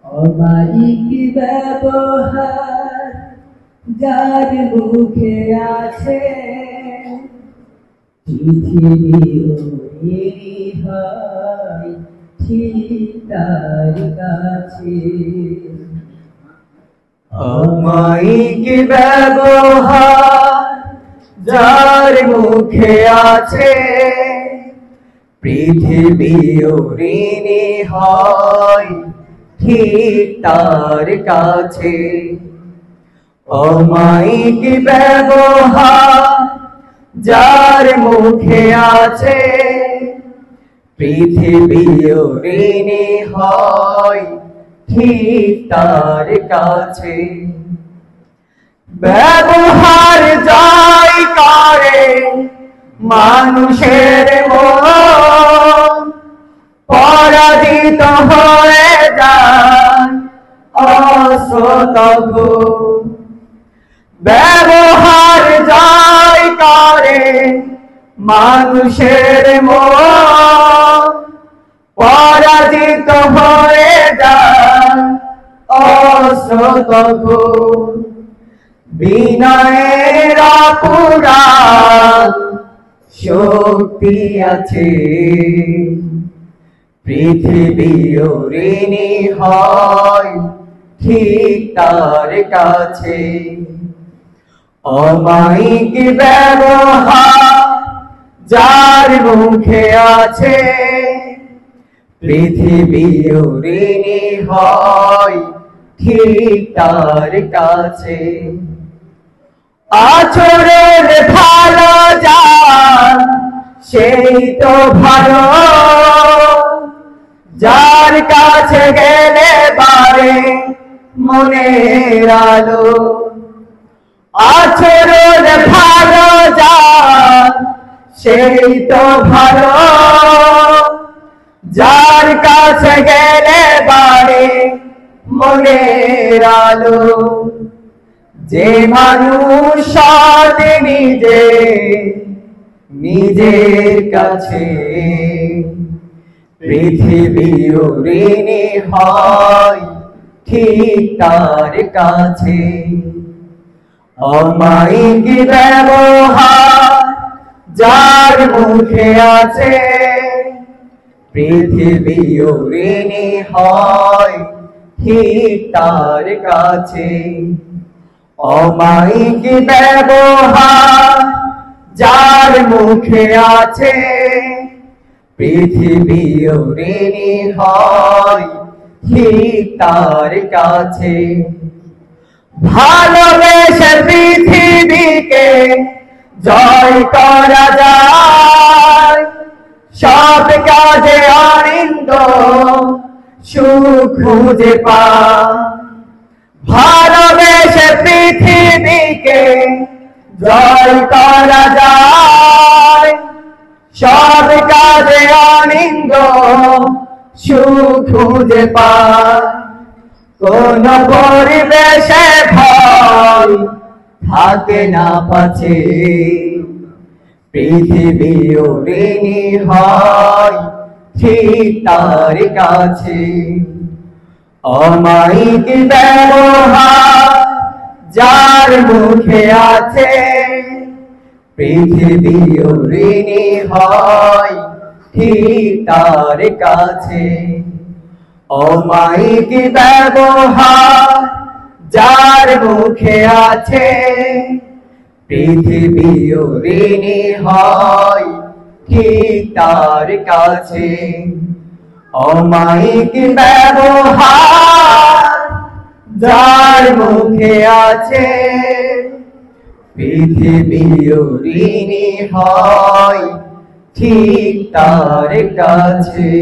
অমায়িক ব্যবহার যার মুখে আছে, পৃথিবী হয় ঠিক তার কাছে। অমায়িক ব্যবহার যার মুখে আছে, পৃথিবীও ঋণী হয় ঠিক তার কাছে। অমায়িক ব্যবহার যার মুখে আছে, পৃথিবীও ঋণী হয় ঠিক তার কাছে। ব্যবহার জয় করে মানুষের মন, পরাজিত হয়ে যায় অশ্রদ্ধ। ব্যবহার জয় করে মানুষের মন, পরাজিত হয়ে যায় অশ্রদ্ধ। বিনয়ের অপুরাণ শক্তি আছে, পৃথিবীও ঋণী হয় ঠিক তার কাছে। অমায়িক ব্যবহার যার মুখে আছে, পৃথিবীও ঋণী হয় ঠিক তার কাছে। আচরণ ভালো যার সেই তো ভালো, যার কাছে গেলে বাড়ে মনের আলো। আচরণ ভালো যার সেই তো ভালো, যার কাছে গেলে বাড়ে মনের আলো। যে মানুষ সৎ নিজের কাছে, পৃথিবীও ঋণী হয় ঠিক তার কাছে। অমায়িক ব্যবহার যার মুখে আছে, পৃথিবীও ঋণী হয় ঠিক তার কাছে। অমায়িক ব্যবহার যার মুখে আছে, পৃথিবীও ঋণী হয় ঠিক তার কাছে। ভালোবেসে পৃথিবীকে জয় করা যায়, সব কাজে আনন্দ সুখ খুঁজে পায়। ভালোবেসে পৃথিবীকে জয় করা যায়, সব কাজে আনন্দ সুখ খুঁজে পায়। কোন পরিবেশে ভয় থাকে না পাছে, পৃথিবীও ঋণী হয় ঠিক তার কাছে। অমায়িক ব্যবহার যার মুখে আছে, পৃথিবীও ঋণী হয় ঠিক তার কাছে। অমায়িক ব্যবহার যার মুখে আছে, পৃথিবীও ঋণী হয় ঠিক তার কাছে। অমায়িক ব্যবহার যার মুখে আছে, পৃথিবীও ঋণী হয় ঠিক তার কাছে।